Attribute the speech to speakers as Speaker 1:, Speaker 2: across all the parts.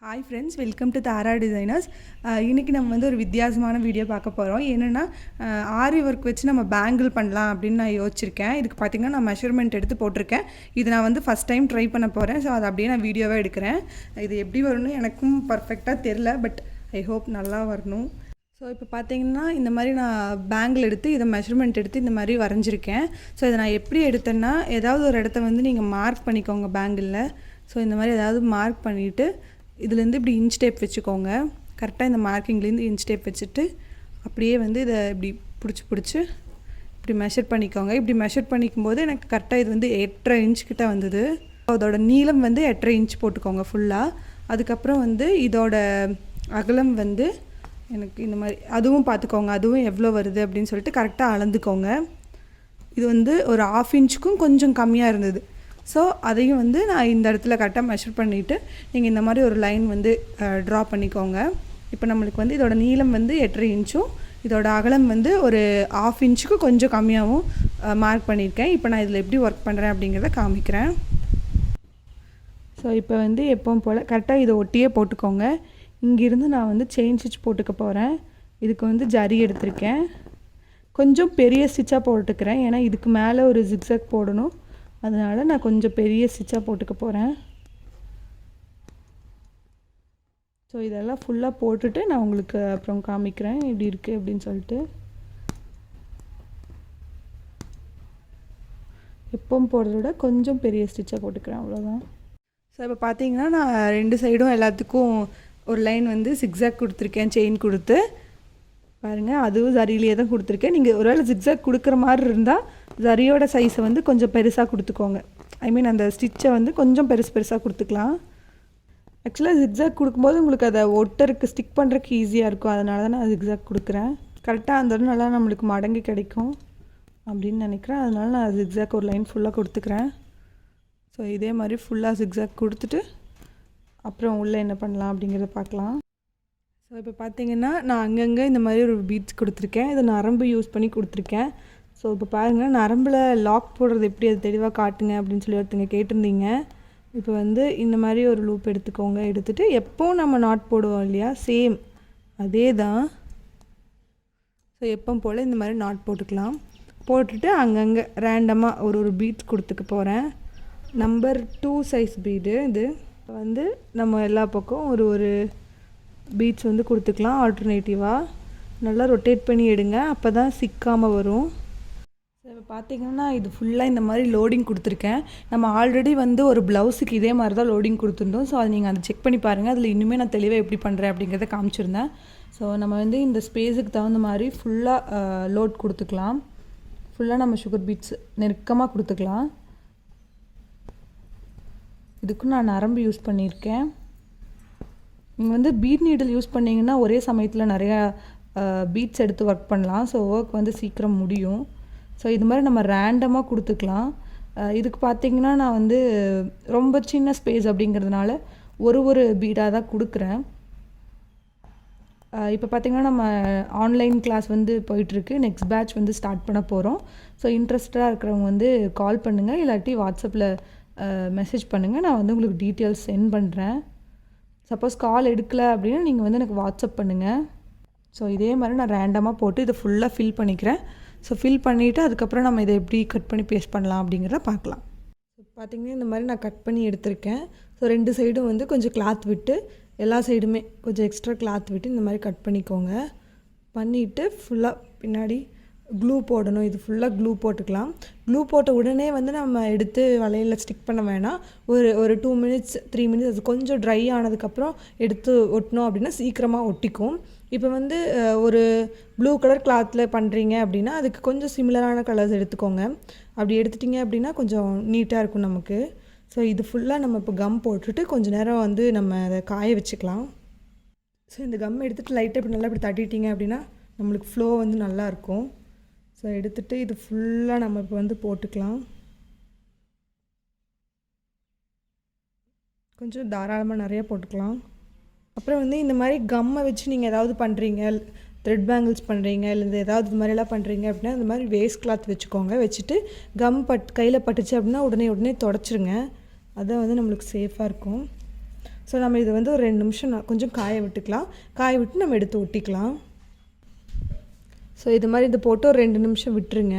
Speaker 1: Hi friends, welcome to Tara designers. இன்றைக்கி நம்ம வந்து ஒரு வித்தியாசமான வீடியோ பார்க்க போகிறோம். என்னென்னா ஆரி ஒர்க் வச்சு நம்ம பேங்கிள் பண்ணலாம் அப்படின்னு நான் யோசிச்சிருக்கேன். இதுக்கு பார்த்திங்கன்னா நான் மெஷர்மெண்ட் எடுத்து போட்டிருக்கேன். இது நான் வந்து ஃபஸ்ட் டைம் ட்ரை பண்ண போகிறேன். ஸோ அதை அப்படியே நான் வீடியோவாக எடுக்கிறேன். இது எப்படி வரும்னு எனக்கும் பர்ஃபெக்டாக தெரில, பட் ஐ ஹோப் நல்லா வரணும். ஸோ இப்போ பார்த்தீங்கன்னா இந்த மாதிரி நான் பேங்கிள் எடுத்து இதை மெஷர்மெண்ட் எடுத்து இந்த மாதிரி வரைஞ்சிருக்கேன். ஸோ இதை நான் எப்படி எடுத்தேன்னா, ஏதாவது ஒரு இடத்த வந்து நீங்கள் மார்க் பண்ணிக்கோங்க பேங்கிளில். ஸோ இந்த மாதிரி ஏதாவது மார்க் பண்ணிவிட்டு இதுலேருந்து இப்படி இன்ச் டேப் வச்சுக்கோங்க. கரெக்டாக இந்த மார்க்கிங்லேருந்து இன்ச் டேப் வச்சுட்டு அப்படியே வந்து இதை இப்படி பிடிச்சி இப்படி மெஷர் பண்ணிக்கோங்க. இப்படி மெஷர் பண்ணிக்கும்போது எனக்கு கரெக்டாக இது வந்து 8.5 இன்ச் கிட்ட வந்தது. அதோட நீளம் வந்து 8.5 இன்ச் போட்டுக்கோங்க ஃபுல்லாக. அதுக்கப்புறம் வந்து இதோட அகலம் வந்து எனக்கு இந்த மாதிரி அதுவும் பார்த்துக்கோங்க, அதுவும் எவ்வளோ வருது அப்படின்னு சொல்லிட்டு கரெக்டாக அளந்துக்கோங்க. இது வந்து ஒரு 1/2 இன்ச்சுக்கும் கொஞ்சம் கம்மியாக இருந்தது. ஸோ அதையும் வந்து நான் இந்த இடத்துல கரெக்டாக மெஷர் பண்ணிவிட்டு நீங்கள் இந்த மாதிரி ஒரு லைன் வந்து ட்ரா பண்ணிக்கோங்க. இப்போ நம்மளுக்கு வந்து இதோட நீளம் வந்து 8.5 இன்ச்சும் இதோட அகலம் வந்து ஒரு 1/2 இன்ச்சுக்கு கொஞ்சம் கம்மியாகவும் மார்க் பண்ணியிருக்கேன். இப்போ நான் இதில் எப்படி ஒர்க் பண்ணுறேன் அப்படிங்கிறத காமிக்கிறேன். ஸோ இப்போ வந்து எப்பவும் போல் கரெக்டாக இதை ஒட்டியே போட்டுக்கோங்க. இங்கேருந்து நான் வந்து செயின் ஸ்டிச் போட்டுக்க போகிறேன். இதுக்கு வந்து ஜரி எடுத்திருக்கேன். கொஞ்சம் பெரிய ஸ்டிச்சாக போட்டுக்கிறேன், ஏன்னா இதுக்கு மேலே ஒரு ஜிக்ஸாக் போடணும். அதனால் நான் கொஞ்சம் பெரிய ஸ்டிச்சாக போட்டுக்க போகிறேன். ஸோ இதெல்லாம் ஃபுல்லாக போட்டுட்டு நான் உங்களுக்கு அப்புறம் காமிக்கிறேன் எப்படி இருக்குது அப்படின்னு சொல்லிட்டு. எப்பவும் போடுறத விட கொஞ்சம் பெரிய ஸ்டிச்சாக போட்டுக்கிறேன், அவ்வளோதான். ஸோ இப்போ பார்த்தீங்கன்னா நான் 2 சைடும் எல்லாத்துக்கும் ஒரு லைன் வந்து ஜிக்ஸாக் கொடுத்துருக்கேன், செயின் கொடுத்து பாருங்கள். அதுவும் ஜரியிலேயே தான் கொடுத்துருக்கேன். நீங்கள் ஒருவேளை ஜிக்ஸாக் கொடுக்குற மாதிரி இருந்தால் ஜரியோட சைஸை வந்து கொஞ்சம் பெருசாக கொடுத்துக்கோங்க. ஐ மீன் அந்த ஸ்டிச்சை வந்து கொஞ்சம் பெருசாக கொடுத்துக்கலாம். ஆக்சுவலாக ஜிக்ஸாக் கொடுக்கும்போது உங்களுக்கு அதை ஒட்டருக்கு ஸ்டிக் பண்ணுறதுக்கு ஈஸியாக இருக்கும். அதனால தான் நான் ஜிக்ஸாக் கொடுக்குறேன். கரெக்டாக அந்த நல்லா நம்மளுக்கு மடங்கி கிடைக்கும் அப்படின்னு நினைக்கிறேன். அதனால நான் ஜிக்ஸாக் ஒரு லைன் ஃபுல்லாக கொடுத்துக்கிறேன். ஸோ இதே மாதிரி ஃபுல்லாக ஜிக்ஸாக் கொடுத்துட்டு அப்புறம் உள்ளே என்ன பண்ணலாம் அப்படிங்கிறத பார்க்கலாம். ஸோ இப்போ பார்த்தீங்கன்னா நான் அங்கங்கே இந்த மாதிரி ஒரு பீட்ஸ் கொடுத்துருக்கேன். இதை நரம்பு யூஸ் பண்ணி கொடுத்துருக்கேன். ஸோ இப்போ பாருங்கள், நரம்பில் லாக் போடுறது எப்படி அது தெளிவாக காட்டுங்க அப்படின்னு சொல்லி ஒருத்தங்க கேட்டிருந்தீங்க. இப்போ வந்து இந்த மாதிரி ஒரு லூப் எடுத்துக்கோங்க. எடுத்துகிட்டு எப்போவும் நம்ம நாட் போடுவோம் இல்லையா, சேம் அதே தான். ஸோ எப்போ போல் இந்த மாதிரி நாட் போட்டுக்கலாம். போட்டுட்டு அங்கங்கே ரேண்டமாக ஒரு பீட்ஸ் கொடுத்துக்க போகிறேன். நம்பர் 2 சைஸ் பீடு இது. வந்து நம்ம எல்லா பக்கம் ஒரு பீட்ஸ் வந்து கொடுத்துக்கலாம். ஆல்டர்னேட்டிவாக நல்லா ரொட்டேட் பண்ணி எடுங்க, அப்போ தான் சிக்காமல் வரும். இப்போ பார்த்திங்கன்னா இது ஃபுல்லாக இந்த மாதிரி லோடிங் கொடுத்துருக்கேன். நம்ம ஆல்ரெடி வந்து ஒரு ப்ளவுஸுக்கு இதே மாதிரி தான் லோடிங் கொடுத்துருந்தோம். ஸோ அதை நீங்கள் அதை செக் பண்ணி பாருங்கள். அதில் இன்னுமே நான் தெளிவாக எப்படி பண்ணுறேன் அப்படிங்கிறத காமிச்சிருந்தேன். ஸோ நம்ம வந்து இந்த ஸ்பேஸுக்கு தகுந்த மாதிரி ஃபுல்லாக லோட் கொடுத்துக்கலாம். ஃபுல்லாக நம்ம சுகர் பீட்ஸ் நெருக்கமாக கொடுத்துக்கலாம். இதுக்கும் நான் நரம்பு யூஸ் பண்ணியிருக்கேன். நீங்கள் வந்து பீட் நீடில் யூஸ் பண்ணிங்கன்னா ஒரே சமயத்தில் நிறையா பீட்ஸ் எடுத்து ஒர்க் பண்ணலாம். ஸோ ஒர்க் வந்து சீக்கிரம் முடியும். ஸோ இது மாதிரி நம்ம ரேண்டமாக கொடுத்துக்கலாம். இதுக்கு பார்த்திங்கன்னா நான் வந்து ரொம்ப சின்ன ஸ்பேஸ் அப்படிங்கிறதுனால ஒரு பீடாக தான் கொடுக்குறேன். இப்போ பார்த்திங்கன்னா நம்ம ஆன்லைன் கிளாஸ் வந்து போயிட்டுருக்கு. நெக்ஸ்ட் பேட்ச் வந்து ஸ்டார்ட் பண்ண போகிறோம். ஸோ இன்ட்ரெஸ்டடாக இருக்கிறவங்க வந்து கால் பண்ணுங்கள், இல்லாட்டி வாட்ஸ்அப்பில் மெசேஜ் பண்ணுங்கள். நான் வந்து உங்களுக்கு டீட்டெயில்ஸ் சென்ட் பண்ணுறேன். சப்போஸ் கால் எடுக்கலை அப்படின்னா நீங்கள் வந்து எனக்கு வாட்ஸ்அப் பண்ணுங்கள். ஸோ இதே மாதிரி நான் ரேண்டமாக போட்டு இதை ஃபுல்லாக ஃபில் பண்ணிக்கிறேன். ஸோ ஃபில் பண்ணிவிட்டு அதுக்கப்புறம் நம்ம இதை எப்படி கட் பண்ணி பேஸ்ட் பண்ணலாம் அப்படிங்கிறத பார்க்கலாம். ஸோ பார்த்திங்கன்னா இந்த மாதிரி நான் கட் பண்ணி எடுத்திருக்கேன். ஸோ 2 சைடும் வந்து கொஞ்சம் கிளாத் விட்டு, எல்லா சைடுமே கொஞ்சம் எக்ஸ்ட்ரா கிளாத் விட்டு இந்த மாதிரி கட் பண்ணிக்கோங்க. பண்ணிவிட்டு ஃபுல்லாக பின்னாடி க்ளூ போடணும். இது ஃபுல்லாக க்ளூ போட்டுக்கலாம். க்ளூ போட்ட உடனே வந்து நம்ம எடுத்து வளையலில் ஸ்டிக் பண்ண வேணாம். ஒரு 2 மினிட்ஸ் 3 மினிட்ஸ் அது கொஞ்சம் ட்ரை ஆனதுக்கப்புறம் எடுத்து ஒட்டினோம் அப்படின்னா சீக்கிரமாக ஒட்டிக்கும். இப்போ வந்து ஒரு ப்ளூ கலர் கிளாத்தில் பண்ணுறீங்க அப்படின்னா அதுக்கு கொஞ்சம் சிமிலரான கலர்ஸ் எடுத்துக்கோங்க. அப்படி எடுத்துட்டிங்க அப்படின்னா கொஞ்சம் நீட்டாக இருக்கும் நமக்கு. ஸோ இது ஃபுல்லாக நம்ம இப்போ கம் போட்டுட்டு கொஞ்சம் நேரம் வந்து நம்ம அதை காய வச்சுக்கலாம். ஸோ இந்த கம் எடுத்துகிட்டு லைட்டாக இப்படி நல்லா இப்படி தட்டிட்டிங்க அப்படின்னா நம்மளுக்கு ஃப்ளோ வந்து நல்லாயிருக்கும். ஸோ எடுத்துகிட்டு இது ஃபுல்லாக நம்ம இப்போ வந்து போட்டுக்கலாம். கொஞ்சம் தாராளமாக நிறையா போட்டுக்கலாம். அப்புறம் வந்து இந்த மாதிரி கம்மை வச்சு நீங்கள் ஏதாவது பண்ணுறீங்க, த்ரெட் பேங்கிள்ஸ் பண்ணுறீங்க, இல்லை ஏதாவது இது மாதிரிலாம் பண்ணுறீங்க அப்படின்னா இந்த மாதிரி வேஸ்ட் கிளாத் வச்சுக்கோங்க. வச்சுட்டு கம் கையில் பட்டுச்சு அப்படின்னா உடனே தொடச்சிருங்க. அதான் வந்து நம்மளுக்கு சேஃபாக இருக்கும். ஸோ நம்ம இதை வந்து ஒரு 2 நிமிஷம் கொஞ்சம் காய விட்டுக்கலாம். காய விட்டு நம்ம எடுத்து ஒட்டிக்கலாம். ஸோ இது மாதிரி இது போட்டு ஒரு 2 நிமிஷம் விட்டுருங்க.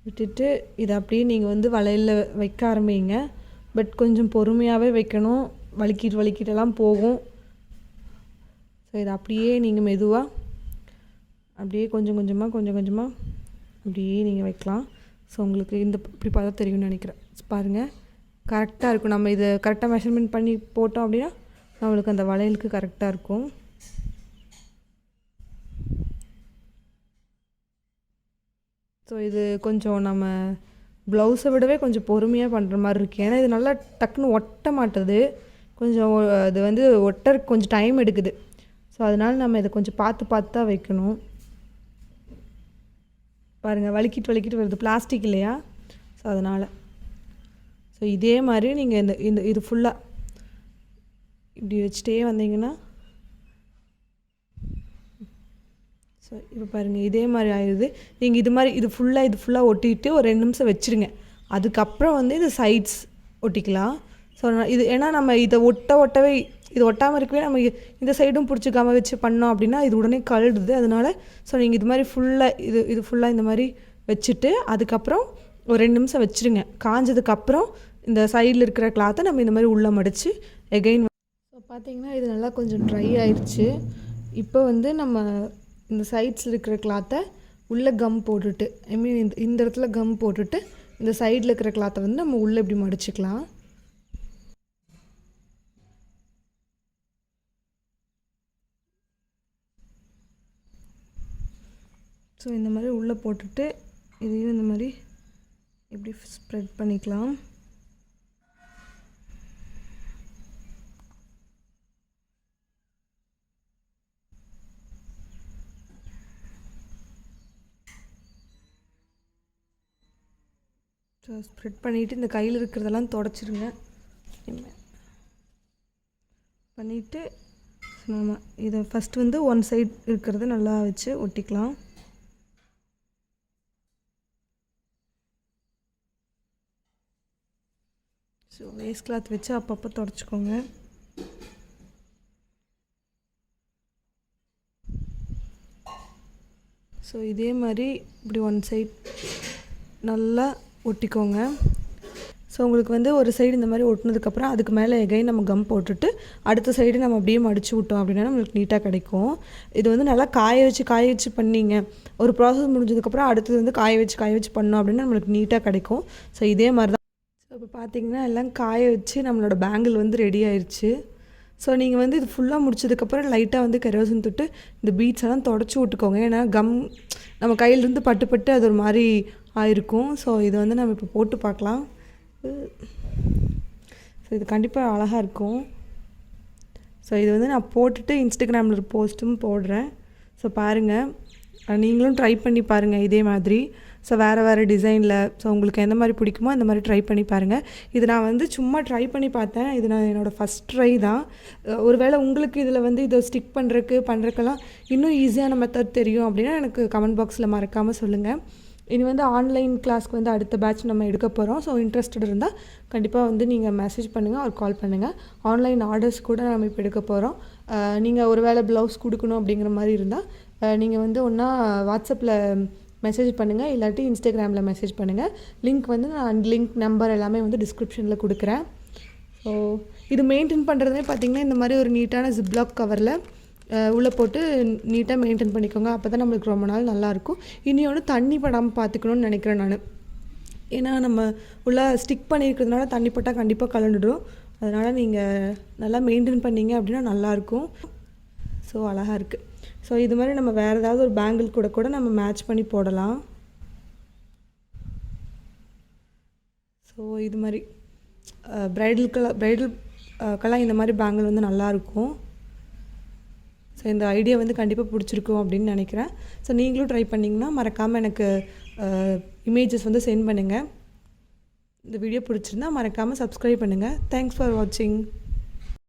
Speaker 1: விட்டுட்டு இதை அப்படியே நீங்கள் வந்து வளையலில் வைக்க ஆரம்பிங்க. பட் கொஞ்சம் பொறுமையாகவே வைக்கணும். வலிக்கிட்டெல்லாம் போகும். ஸோ இதை அப்படியே நீங்கள் மெதுவாக அப்படியே கொஞ்சம் கொஞ்சமாக அப்படியே நீங்கள் வைக்கலாம். ஸோ உங்களுக்கு இப்படி பார்த்தா தெரியும்னு நினைக்கிறேன். பாருங்கள், கரெக்டாக இருக்கும். நம்ம இதை கரெக்டாக மெஷர்மெண்ட் பண்ணி போட்டோம் அப்படின்னா நம்மளுக்கு அந்த வளையலுக்கு கரெக்டாக இருக்கும். ஸோ இது கொஞ்சம் நம்ம ப்ளவுஸை விடவே கொஞ்சம் பொறுமையாக பண்ணுற மாதிரி இருக்குது. ஏன்னா இது நல்லா டக்குன்னு ஒட்ட மாட்டுது. கொஞ்சம் அது வந்து ஒட்டறதுக்கு கொஞ்சம் டைம் எடுக்குது. ஸோ அதனால் நம்ம இதை கொஞ்சம் பார்த்து தான் வைக்கணும். பாருங்கள், வலிக்கிட்டு வருது. பிளாஸ்டிக் இல்லையா? ஸோ அதனால் ஸோ இதே மாதிரி நீங்கள் இது ஃபுல்லாக இப்படி வச்சுட்டே வந்தீங்கன்னா ஸோ இப்போ பாருங்கள் இதே மாதிரி ஆயிடுது. நீங்கள் இது ஃபுல்லாக ஒட்டிட்டு ஒரு 2 நிமிஷம் வச்சுருங்க. அதுக்கப்புறம் வந்து இது சைட்ஸ் ஒட்டிக்கலாம். ஸோ இது ஏன்னா நம்ம இதை ஒட்டவே இது ஒட்டாமல் இருக்கவே நம்ம இந்த சைடும் பிடிச்சிக்காம வச்சு பண்ணோம் அப்படின்னா இது உடனே கழுடுது. அதனால் ஸோ நீங்கள் இது மாதிரி இது ஃபுல்லாக இந்த மாதிரி வச்சுட்டு அதுக்கப்புறம் ஒரு 2 நிமிஷம் வச்சுருங்க. காஞ்சதுக்கப்புறம் இந்த சைடில் இருக்கிற கிளாத்தை நம்ம இந்த மாதிரி உள்ளே மடித்து எகைன். ஸோ பார்த்திங்கன்னா இது நல்லா கொஞ்சம் ட்ரை ஆயிடுச்சு. இப்போ வந்து நம்ம இந்த சைட்ஸில் இருக்கிற கிளாத்தை உள்ளே கம் போட்டுட்டு இந்த இடத்துல கம் போட்டுட்டு இந்த சைடில் இருக்கிற கிளாத்தை வந்து நம்ம உள்ளே இப்படி மடிச்சுக்கலாம். ஸோ இந்த மாதிரி உள்ளே போட்டுட்டு இதையும் இந்த மாதிரி இப்படி ஸ்ப்ரெட் பண்ணிக்கலாம். ஸோ ஸ்ப்ரெட் பண்ணிவிட்டு இந்த கையில் இருக்கிறதெல்லாம் தொடச்சிருங்க. பண்ணிவிட்டு நம்ம இதை ஃபஸ்ட்டு வந்து ஒன் சைடு இருக்கிறத நல்லா வச்சு ஒட்டிக்கலாம். ஸோ வேஸ்ட் கிளாத் வச்சு அப்பப்போ தொடச்சிக்கோங்க. ஸோ இதே மாதிரி இப்படி ஒன் சைட் நல்லா ஒட்டிக்கோங்க. ஸோ உங்களுக்கு வந்து ஒரு சைடு இந்த மாதிரி ஒட்டினதுக்கப்புறம் அதுக்கு மேலே எகைன் நம்ம கம் போட்டுட்டு அடுத்த சைடு நம்ம அப்படியே மடித்து விட்டோம் அப்படின்னா நம்மளுக்கு நீட்டாக கிடைக்கும். இது வந்து நல்லா காய வச்சு பண்ணிங்க. ஒரு ப்ராசஸ் முடிஞ்சதுக்கப்புறம் அடுத்தது வந்து காய வச்சு பண்ணோம் அப்படின்னா நம்மளுக்கு நீட்டாக கிடைக்கும். ஸோ இதே மாதிரி தான். ஸோ இப்போ பார்த்திங்கன்னா எல்லாம் காய வச்சு நம்மளோட பேங்கிள் வந்து ரெடி ஆயிடுச்சு. ஸோ நீங்கள் வந்து இது ஃபுல்லாக முடிச்சதுக்கப்புறம் லைட்டாக வந்து கெரோசின் தொட்டு இந்த பீட்ஸ் எல்லாம் தொடச்சி விட்டுக்கோங்க. ஏன்னா கம் நம்ம கையிலேருந்து பட்டு அது ஒரு மாதிரி ஆயிருக்கும். ஸோ இது வந்து நம்ம இப்போ போட்டு பார்க்கலாம். ஸோ இது கண்டிப்பாக அழகாக இருக்கும். ஸோ இது வந்து நான் போட்டுட்டு இன்ஸ்டாகிராமில் ஒரு போஸ்ட்டும் போடுறேன். ஸோ பாருங்கள், நீங்களும் ட்ரை பண்ணி பாருங்கள் இதே மாதிரி. ஸோ வேறு டிசைனில் ஸோ உங்களுக்கு எந்த மாதிரி பிடிக்குமோ அந்த மாதிரி ட்ரை பண்ணி பாருங்கள். இது நான் வந்து சும்மா ட்ரை பண்ணி பார்த்தேன். இது நான் என்னோடய ஃபஸ்ட் ட்ரை தான். ஒருவேளை உங்களுக்கு இதில் வந்து இதை ஸ்டிக் பண்ணுறதுக்கெல்லாம் இன்னும் ஈஸியான மெத்தட் தெரியும் அப்படின்னா எனக்கு கமெண்ட் பாக்ஸில் மறக்காமல் சொல்லுங்கள். இனி வந்து ஆன்லைன் கிளாஸ்க்கு வந்து அடுத்த பேட்ச் நம்ம எடுக்க போகிறோம். ஸோ இன்ட்ரெஸ்டட் இருந்தால் கண்டிப்பாக வந்து நீங்கள் மெசேஜ் பண்ணுங்கள், ஒரு கால் பண்ணுங்கள். ஆன்லைன் ஆர்டர்ஸ் கூட நம்ம இப்போ எடுக்க போகிறோம். நீங்கள் ஒரு வேளை ப்ளவுஸ் கொடுக்கணும் அப்படிங்கிற மாதிரி இருந்தால் நீங்கள் வந்து ஒன்றா வாட்ஸ்அப்பில் மெசேஜ் பண்ணுங்கள், இல்லாட்டி இன்ஸ்டாகிராமில் மெசேஜ் பண்ணுங்கள். லிங்க் வந்து நான் நம்பர் எல்லாமே வந்து டிஸ்கிரிப்ஷனில் கொடுக்குறேன். ஸோ இது மெயின்டைன் பண்ணுறதுமே பார்த்திங்கன்னா இந்த மாதிரி ஒரு நீட்டான ஜிப்லாக் கவரில் உள்ளே போட்டு நீட்டாக மெயின்டைன் பண்ணிக்கோங்க. அப்போ தான் நம்மளுக்கு ரொம்ப நாள் நல்லாயிருக்கும். இன்னொன்று தண்ணி படாமல் பார்த்துக்கணுன்னு நினைக்கிறேன் நான். ஏன்னா நம்ம உள்ளே ஸ்டிக் பண்ணியிருக்கிறதுனால தண்ணி பட்டால் கண்டிப்பாக கலந்துடும். அதனால் நீங்கள் நல்லா மெயின்டைன் பண்ணிங்க அப்படின்னா நல்லாயிருக்கும். ஸோ அழகாக இருக்குது. ஸோ இது மாதிரி நம்ம வேறு ஏதாவது ஒரு பேங்கிள் கூட நம்ம மேட்ச் பண்ணி போடலாம். ஸோ இது மாதிரி ப்ரைடலுக்கெல்லாம் இந்த மாதிரி பேங்கிள் வந்து நல்லாயிருக்கும். ஸோ இந்த ஐடியா வந்து கண்டிப்பாக பிடிச்சிருக்கும் அப்படின்னு நினைக்கிறேன். ஸோ நீங்களும் ட்ரை பண்ணிங்கன்னா மறக்காமல் எனக்கு இமேஜஸ் வந்து சென்ட் பண்ணுங்கள். இந்த வீடியோ பிடிச்சிருந்தா மறக்காமல் சப்ஸ்கிரைப் பண்ணுங்கள். தேங்க்ஸ் ஃபார் வாட்சிங்.